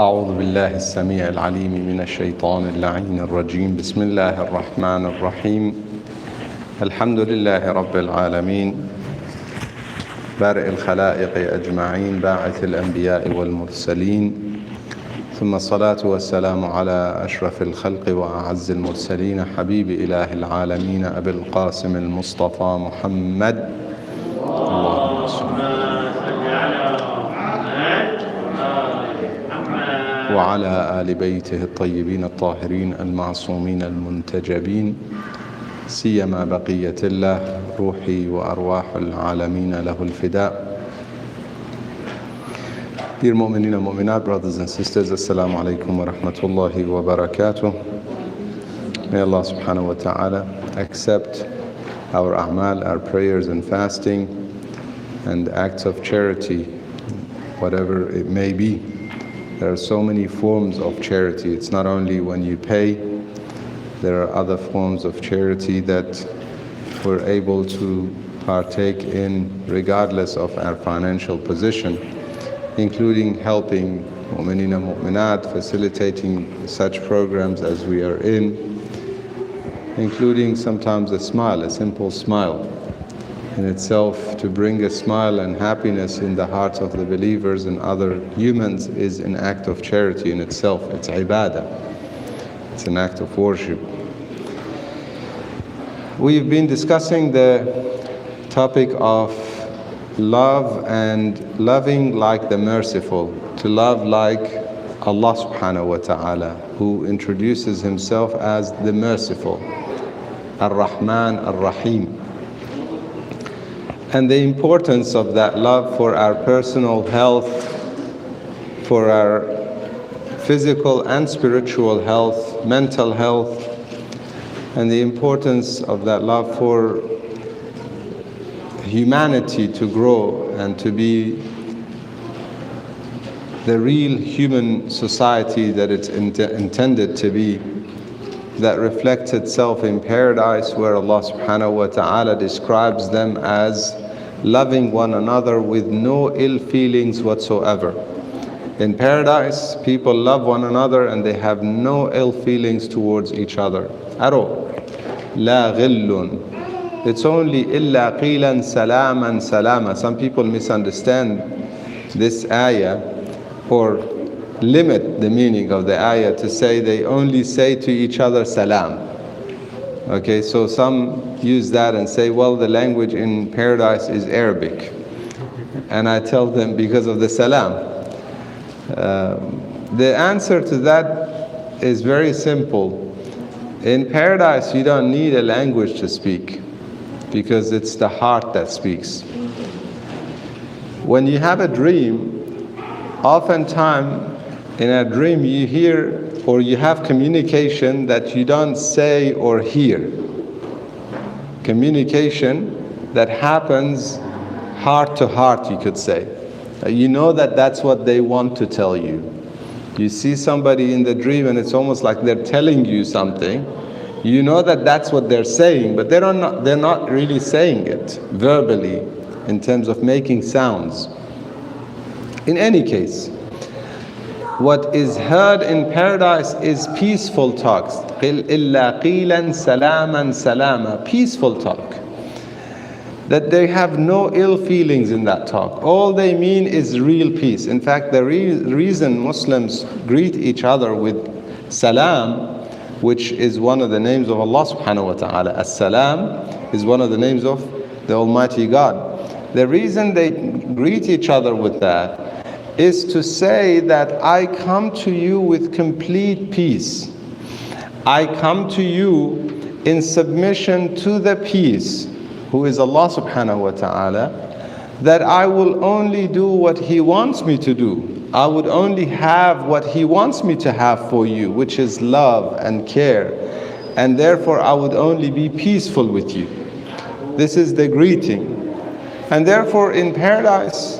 أعوذ بالله السميع العليم من الشيطان اللعين الرجيم. بسم الله الرحمن الرحيم. الحمد لله رب العالمين، بارئ الخلائق أجمعين، باعث الأنبياء والمرسلين، ثم الصلاة والسلام على أشرف الخلق وأعز المرسلين، حبيب إله العالمين أبي القاسم المصطفى محمد. اللهم صل وعلى آل بيته الطيبين الطاهرين المعصومين المنتجبين، سيما بقية الله، روحي وأرواح العالمين له الفداء. Dear Mu'mineen and Mu'minat, brothers and sisters, Assalamu alaikum wa rahmatullahi wa barakatuh. May Allah subhanahu wa ta'ala accept our a'mal, our prayers and fasting and acts of charity, whatever it may be. There are so many forms of charity. It's not only when you pay, there are other forms of charity that we're able to partake in regardless of our financial position, including helping mu'mineen and mu'minat, facilitating such programs as we are in, including sometimes a smile, a simple smile in itself. To bring a smile and happiness in the hearts of the believers and other humans is an act of charity in itself. It's ibadah. It's an act of worship. We've been discussing the topic of love and loving like the merciful, to love like Allah subhanahu wa ta'ala, who introduces himself as the merciful, Ar-Rahman Ar-Rahim. And the importance of that love for our personal health, for our physical and spiritual health, mental health, and the importance of that love for humanity to grow and to be the real human society that it's intended to be, that reflects itself in paradise, where Allah subhanahu wa ta'ala describes them as loving one another with no ill feelings whatsoever. In paradise, people love one another and they have no ill feelings towards each other at all. La ghillun. It's only illa qilan salaman salama. Some people misunderstand this ayah or limit the meaning of the ayah to say they only say to each other salam. Okay, so some use that and say, well, the language in paradise is Arabic. And I tell them because of the salam. The answer to that is very simple. In paradise, you don't need a language to speak, because it's the heart that speaks. When you have a dream, oftentimes in a dream you hear or you have communication that you don't say or hear. Communication that happens heart to heart, you could say. You know that that's what they want to tell you. You see somebody in the dream and it's almost like they're telling you something. You know that that's what they're saying, but they're not really saying it verbally in terms of making sounds. In any case, what is heard in paradise is peaceful talks. إِلَّا قِيلًا سَلَامًا سَلَامًا. Peaceful talk. That they have no ill feelings in that talk. All they mean is real peace. In fact, the reason Muslims greet each other with salam, which is one of the names of Allah subhanahu wa ta'ala. As-salam is one of the names of the Almighty God. The reason they greet each other with that is to say that I come to you with complete peace. I come to you in submission to the peace, who is Allah subhanahu wa ta'ala, that I will only do what He wants me to do. I would only have what He wants me to have for you, which is love and care. And therefore I would only be peaceful with you. This is the greeting. And therefore in paradise,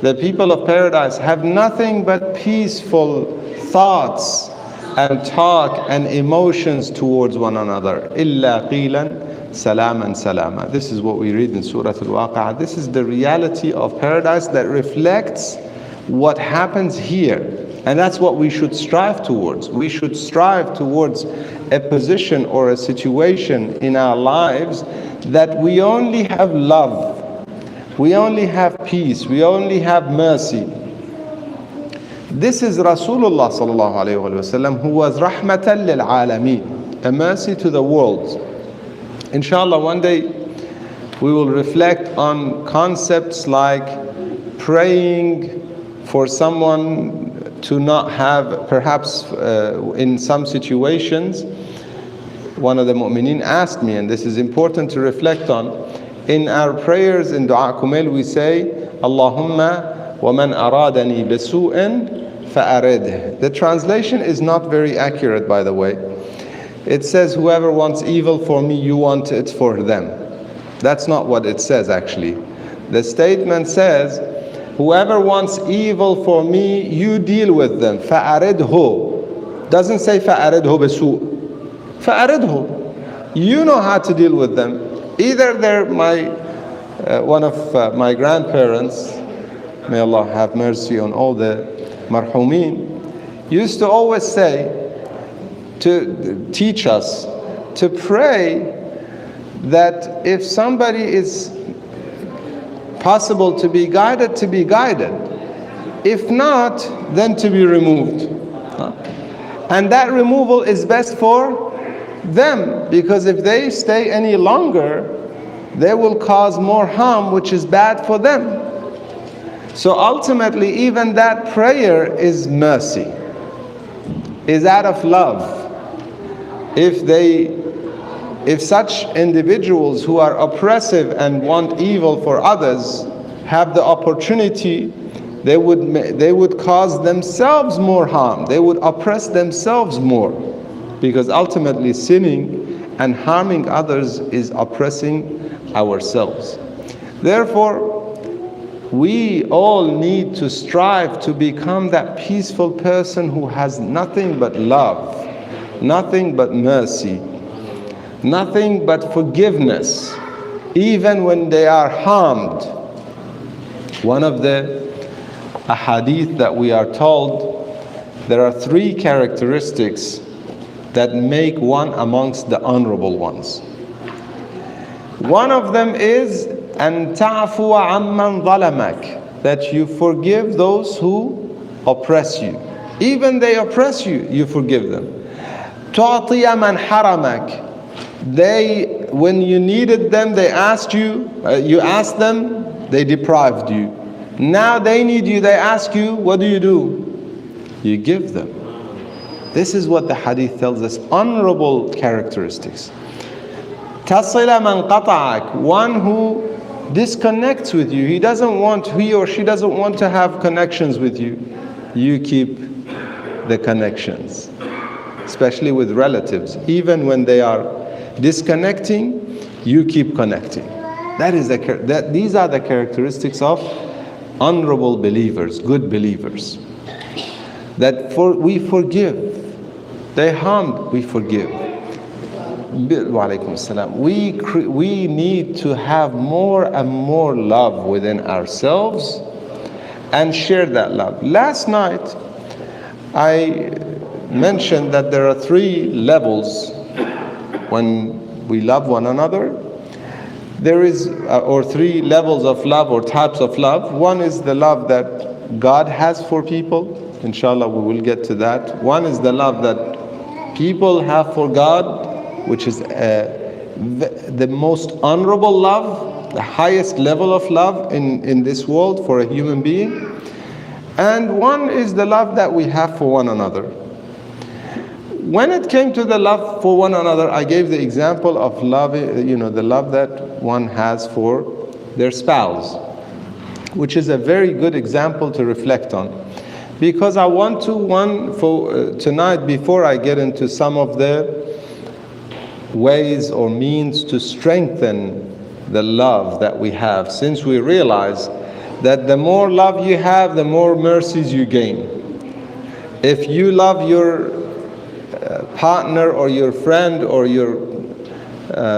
the people of paradise have nothing but peaceful thoughts and talk and emotions towards one another. إِلَّا قِيلًا salaman salama. This is what we read in Surah Al-Waqi'ah. This is the reality of paradise that reflects what happens here. And that's what we should strive towards. We should strive towards a position or a situation in our lives that we only have love, we only have peace, we only have mercy. This is Rasulullah sallallahu alayhi wa sallam, who was rahmatan lil alameen, a mercy to the world. Inshallah, one day we will reflect on concepts like praying for someone to not have, perhaps in some situations. One of the mu'mineen asked me, and this is important to reflect on, in our prayers in Dua Kumail we say, Allahumma wa man aradani bisu'in fa'aridh. The translation is not very accurate, by the way. It says, whoever wants evil for me, you want it for them. That's not what it says actually. The statement says, whoever wants evil for me, you deal with them. فَأَرِدْهُ. Doesn't say فَأَرِدْهُ بِسُوء. فَأَرِدْهُ. You know how to deal with them. Either they're one of my grandparents, may Allah have mercy on all the marhumin, used to always say, to teach us to pray that if somebody is possible to be guided, if not, then to be removed. And that removal is best for them, because if they stay any longer, they will cause more harm, which is bad for them. So ultimately, even that prayer is mercy, is out of love. If such individuals who are oppressive and want evil for others have the opportunity, they would cause themselves more harm. They would oppress themselves more, because ultimately sinning and harming others is oppressing ourselves. Therefore, we all need to strive to become that peaceful person who has nothing but love, nothing but mercy, nothing but forgiveness, even when they are harmed. One of the ahadith that we are told, there are 3 characteristics that make one amongst the honorable ones. One of them is أن تعفو عمن ظلمك, that you forgive those who oppress you. Even they oppress you, you forgive them. تعطي من حرمك, when you needed them, they asked you, you asked them, they deprived you. Now they need you, they ask you, what do? You give them. This is what the hadith tells us, honorable characteristics. تصل من قطعك, one who disconnects with you. He or she doesn't want to have connections with you. You keep the connections, especially with relatives. Even when they are disconnecting, you keep connecting. These are the characteristics of honorable believers, good believers. That we forgive. They harmed, we forgive. Wa alaikum salam. We need to have more and more love within ourselves and share that love. Last night I mentioned that there are 3 levels when we love one another. There is, or 3 levels of love or types of love. One is the love that God has for people. Inshallah, we will get to that. One is the love that people have for God, which is the most honorable love, the highest level of love in this world for a human being. And one is the love that we have for one another. When it came to the love for one another, I gave the example of love, the love that one has for their spouse, which is a very good example to reflect on. Because I want to, tonight, before I get into some of the ways or means to strengthen the love that we have, since we realize that the more love you have, the more mercies you gain. If you love your partner or your friend or your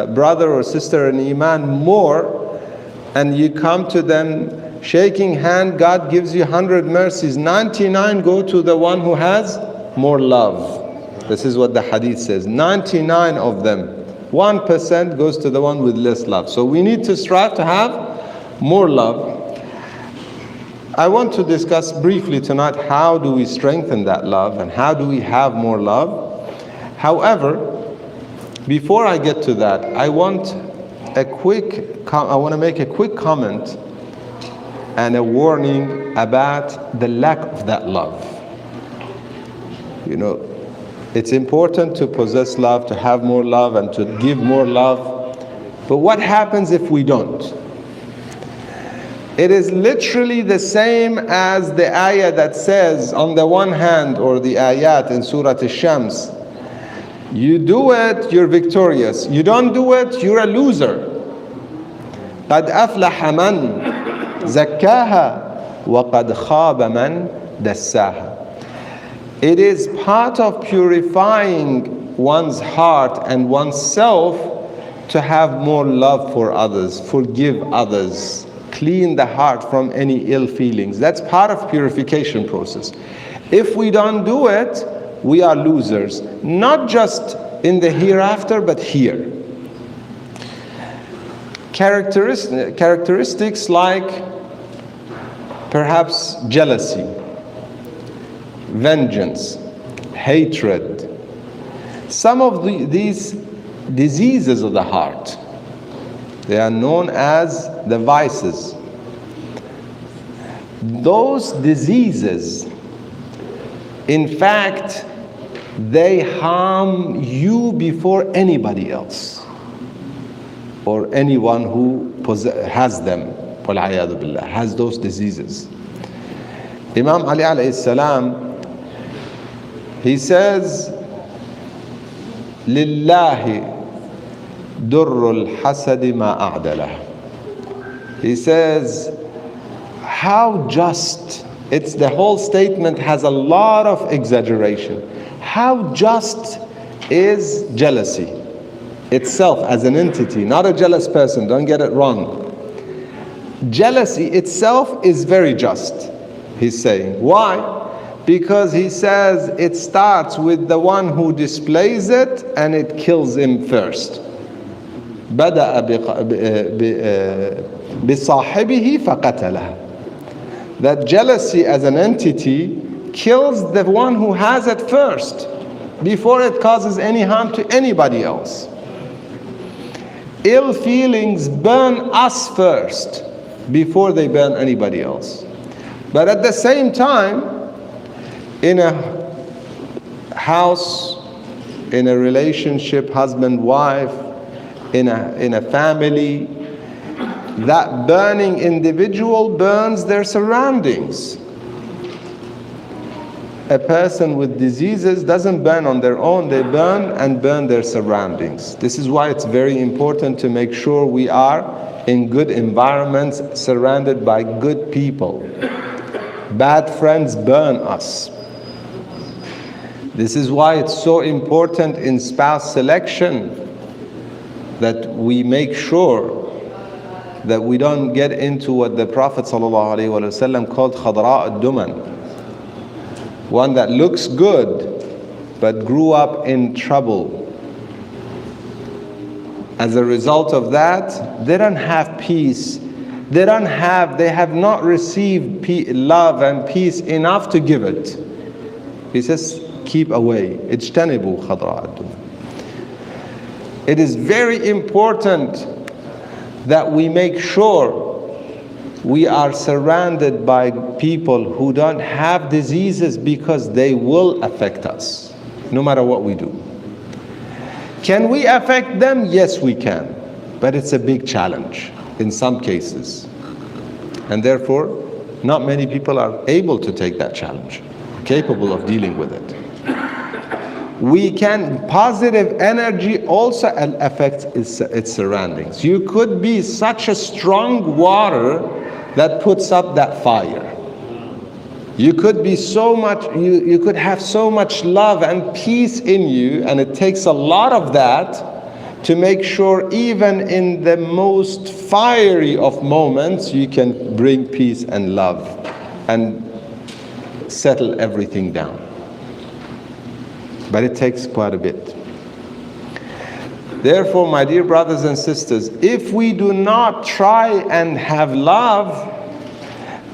brother or sister in Iman more, and you come to them Shaking hand, God gives you 100 mercies. 99 go to the one who has more love. This is what the hadith says. 99 of them, 1% goes to the one with less love. So we need to strive to have more love. I want to discuss briefly tonight how do we strengthen that love and how do we have more love. However, before I get to that, I want to make a quick comment and a warning about the lack of that love. You know, it's important to possess love, to have more love, and to give more love. But what happens if we don't? It is literally the same as the ayah that says, on the one hand, or the ayat in Surah Al-Shams, you do it, you're victorious. You don't do it, you're a loser. قَدْ أَفْلَحَ مَنْ زَكَّاهَا وَقَدْ خَابَ مَنْ دَسَّاهَا. It is part of purifying one's heart and oneself to have more love for others, forgive others, clean the heart from any ill feelings. That's part of purification process. If we don't do it, we are losers, not just in the hereafter, but here. Characteristics like perhaps jealousy, vengeance, hatred. Some of these diseases of the heart, they are known as the vices. Those diseases, in fact, they harm you before anybody else or anyone who has them, وَالْعَيَاذُ بِاللَّهِ, has those diseases. Imam Ali alayhi salam, he says, لِلَّهِ دُرُّ الْحَسَدِ مَا أَعْدَلَهُ. He says, how just, it's the whole statement has a lot of exaggeration. How just is jealousy itself as an entity, not a jealous person, don't get it wrong. Jealousy itself is very just, he's saying. Why? Because he says it starts with the one who displays it and it kills him first. بدأ بصاحبه فقتله. That jealousy as an entity kills the one who has it first before it causes any harm to anybody else. Ill feelings burn us first before they burn anybody else. But at the same time, in a house, in a relationship, husband, wife, in a family, that burning individual burns their surroundings. A person with diseases doesn't burn on their own, they burn their surroundings. This is why it's very important to make sure we are in good environments, surrounded by good people. Bad friends burn us. This is why it's so important in spouse selection that we make sure that we don't get into what the Prophet ﷺ called khadra ad-duman, one that looks good but grew up in trouble. As a result of that, they don't have peace. They have not received love and peace enough to give it. He says, keep away. اجتنبوا خضراء الدمى. It is very important that we make sure we are surrounded by people who don't have diseases, because they will affect us no matter what we do. Can we affect them? Yes, we can. But it's a big challenge in some cases. And therefore, not many people are able to take that challenge, capable of dealing with it. Positive energy also affects its surroundings. You could be such a strong water that puts up that fire. You could be so much, you could have so much love and peace in you, and it takes a lot of that to make sure even in the most fiery of moments you can bring peace and love and settle everything down. But it takes quite a bit. Therefore, my dear brothers and sisters, if we do not try and have love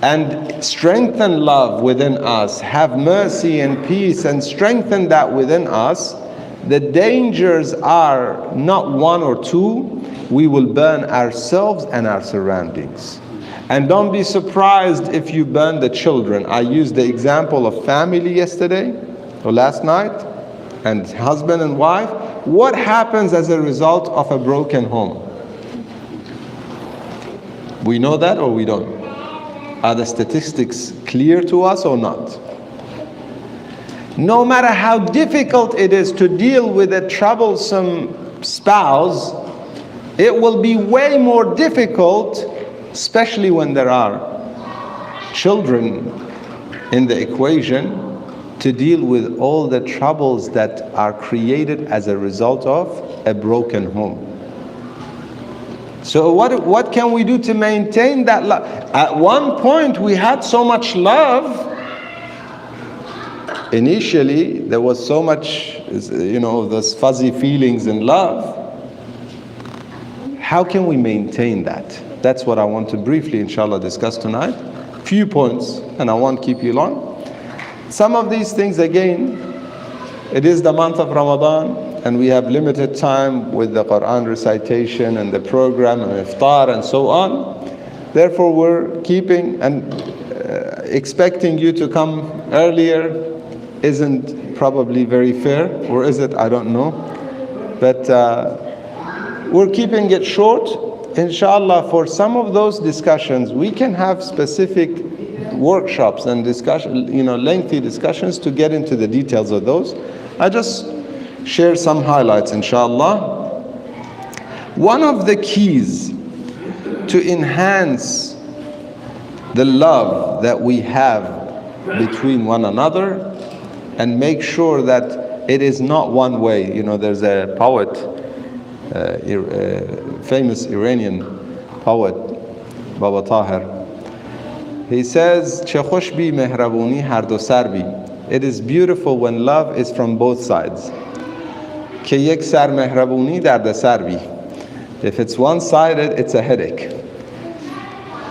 and strengthen love within us, have mercy and peace and strengthen that within us, the dangers are not one or two. We will burn ourselves and our surroundings. And don't be surprised if you burn the children. I used the example of family yesterday or last night, and husband and wife. What happens as a result of a broken home? We know that or we don't? Are the statistics clear to us or not? No matter how difficult it is to deal with a troublesome spouse, it will be way more difficult, especially when there are children in the equation, to deal with all the troubles that are created as a result of a broken home. So what can we do to maintain that love? At one point we had so much love. Initially there was so much, those fuzzy feelings and love. How can we maintain that? That's what I want to briefly, inshallah, discuss tonight. Few points, and I won't keep you long. Some of these things, again, it is the month of Ramadan, and we have limited time with the Quran recitation and the program and iftar and so on. Therefore, we're keeping and expecting you to come earlier isn't probably very fair, or is it? I don't know. But we're keeping it short. Inshallah, for some of those discussions, we can have specific workshops and discussion, lengthy discussions to get into the details of those. I just share some highlights, inshallah. One of the keys to enhance the love that we have between one another and make sure that it is not one way. There's a poet, famous Iranian poet, Baba Tahir. He says, "Che khosh bi mehrabuni har do sar bi." It is beautiful when love is from both sides. Ke yek sar mehrabuni dar sar bi. If it's one-sided, it's a headache.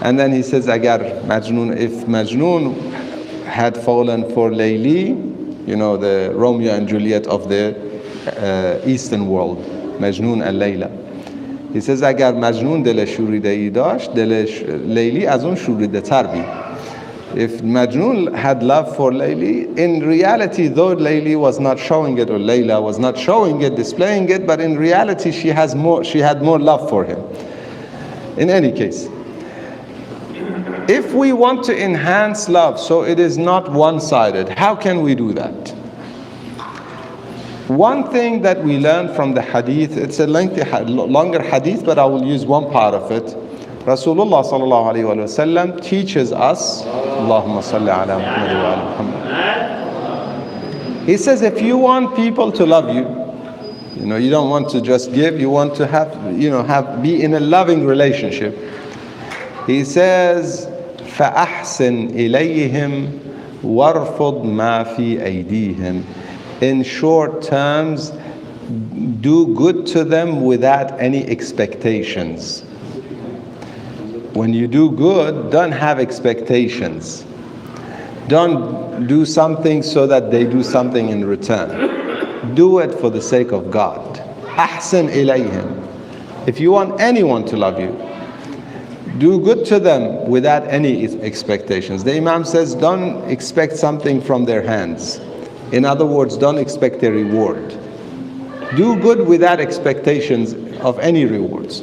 And then he says, if Majnun had fallen for Layli, the Romeo and Juliet of the Eastern world, Majnun and Layla. He says, agar Majnun dil shuride'i dasht, dil Layli az un shuridetar bi. If Majnun had love for Layli, in reality, though Layli was not showing it, or Layla was not showing it, displaying it, but in reality she had more love for him. In any case, if we want to enhance love so it is not one-sided, how can we do that? One thing that we learn from the hadith, it's a longer hadith, but I will use one part of it. Rasulullah sallallahu alaihi wasallam teaches us, Allahumma salli ala Muhammad wa ala Muhammad. He says, if you want people to love you, you don't want to just give, you want to be in a loving relationship. He says, فَأَحْسِنْ إِلَيْهِمْ وَارْفُضْ مَا فِي أَيْدِيهِمْ. In short terms, do good to them without any expectations. When you do good, don't have expectations. Don't do something so that they do something in return. Do it for the sake of God. أَحْسِنْ إِلَيْهِمْ. If you want anyone to love you, do good to them without any expectations. The Imam says, don't expect something from their hands. In other words, don't expect a reward. Do good without expectations of any rewards.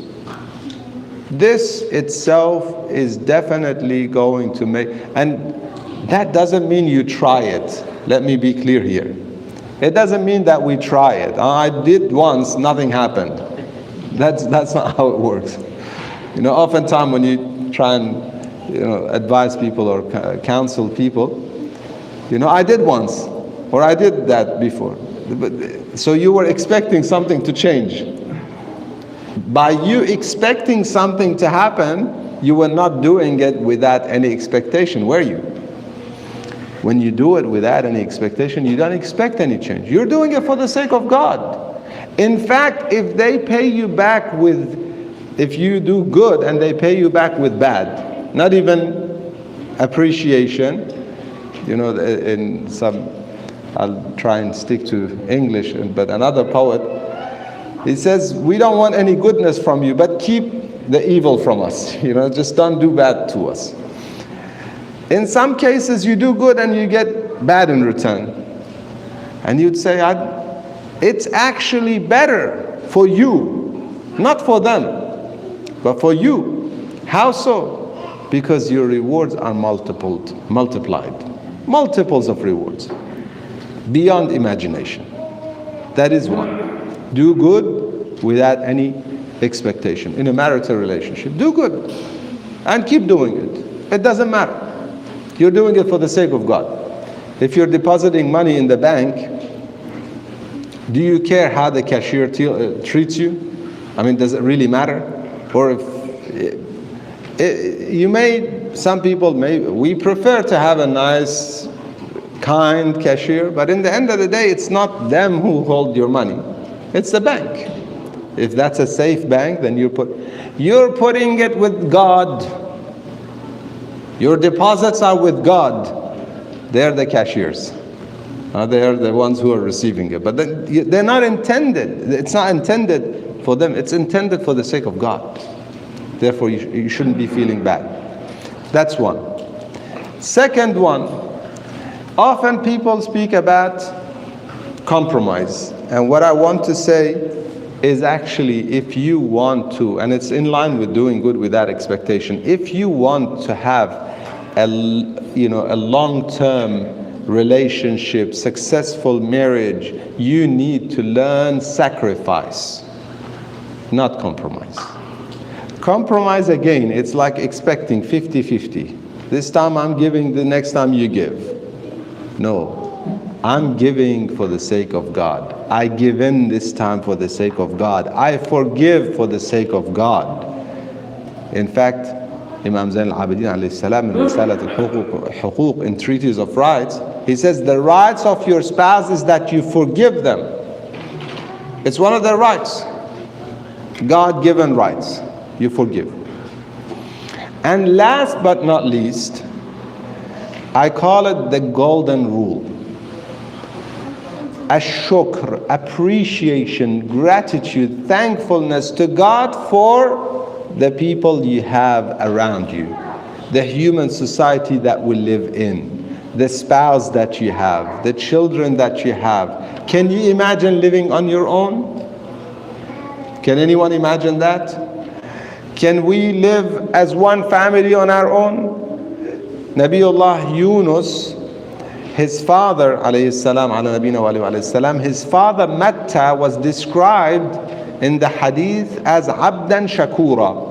This itself is definitely going to make, and that doesn't mean you try it. Let me be clear here. It doesn't mean that we try it. I did once, nothing happened. That's not how it works. Oftentimes when you try and advise people or counsel people, I did once, or I did that before. So you were expecting something to change. By you expecting something to happen, you were not doing it without any expectation, were you? When you do it without any expectation, you don't expect any change. You're doing it for the sake of God. In fact, if they pay you back if you do good and they pay you back with bad, not even appreciation, in some, I'll try and stick to English, but another poet, he says, we don't want any goodness from you, but keep the evil from us. Just don't do bad to us. In some cases, you do good and you get bad in return. And you'd say, it's actually better for you, not for them, but for you. How so? Because your rewards are multiplied. Multiples of rewards. Beyond imagination. That is one. Do good without any expectation. In a marital relationship, do good and keep doing it. It doesn't matter. You're doing it for the sake of God. If you're depositing money in the bank, do you care how the cashier treats you? I mean, does it really matter? Or some people we prefer to have a nice, kind cashier, but in the end of the day, it's not them who hold your money. It's the bank. If that's a safe bank, then you're putting it with God. Your deposits are with God. They're the cashiers. They're the ones who are receiving it. But they're not intended. It's not intended for them. It's intended for the sake of God. Therefore, you shouldn't be feeling bad. That's one. Second one, often people speak about compromise. And what I want to say is actually, if you want to, and it's in line with doing good without expectation, if you want to have a long-term relationship, successful marriage, you need to learn sacrifice, not compromise. Compromise, again, it's like expecting 50-50. This time I'm giving, the next time you give. No. I'm giving for the sake of God. I give in this time for the sake of God. I forgive for the sake of God. In fact, Imam Zain al-Abidin alayhi salam in Risalat al-Huquq, in Treatise of Rights, he says the rights of your spouse is that you forgive them. It's one of their rights. God-given rights. You forgive. And last but not least, I call it the golden rule. Ash-shukr, appreciation, gratitude, thankfulness to God for the people you have around you, the human society that we live in, the spouse that you have, the children that you have. Can you imagine living on your own? Can anyone imagine that? Can we live as one family on our own? Nabiullah Yunus, his father, alayhi salam, ala nabina wa alayhi salam, his father Matta was described in the hadith as abdan shakura.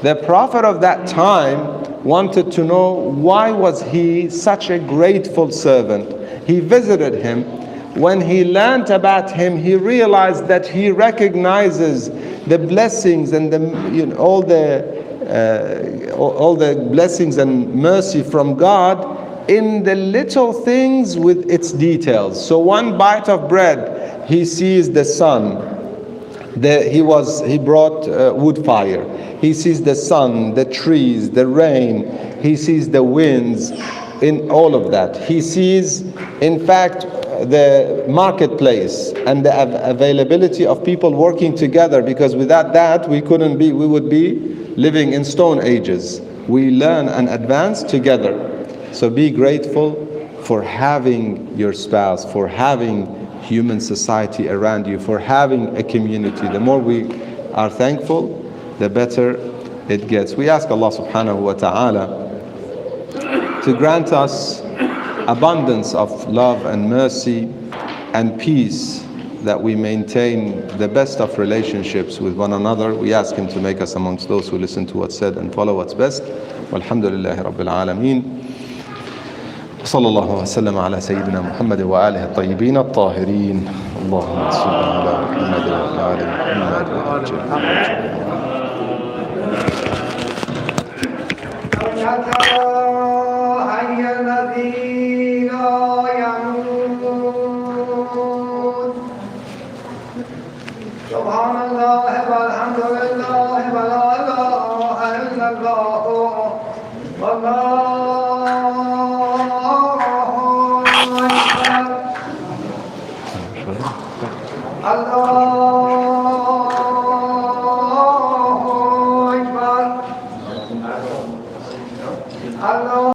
The prophet of that time wanted to know why was he such a grateful servant. He visited him. When he learned about him, he realized that he recognizes the blessings and all the blessings and mercy from God in the little things with its details. So one bite of bread, he sees the sun. He brought wood fire. He sees the sun, the trees, the rain. He sees the winds, in all of that. He sees, in fact, the marketplace and the availability of people working together, because without that we would be living in stone ages. We learn and advance together. So be grateful for having your spouse, for having human society around you, for having a community. The more we are thankful, the better it gets. We ask Allah subhanahu wa ta'ala to grant us abundance of love and mercy and peace, that we maintain the best of relationships with one another. We ask Him to make us amongst those who listen to what's said and follow what's best. Walhamdulillahi Rabbil Alameen. صلى الله وسلم على سيدنا محمد وآله الطيبين الطاهرين. اللهم صل على محمد وآل محمد.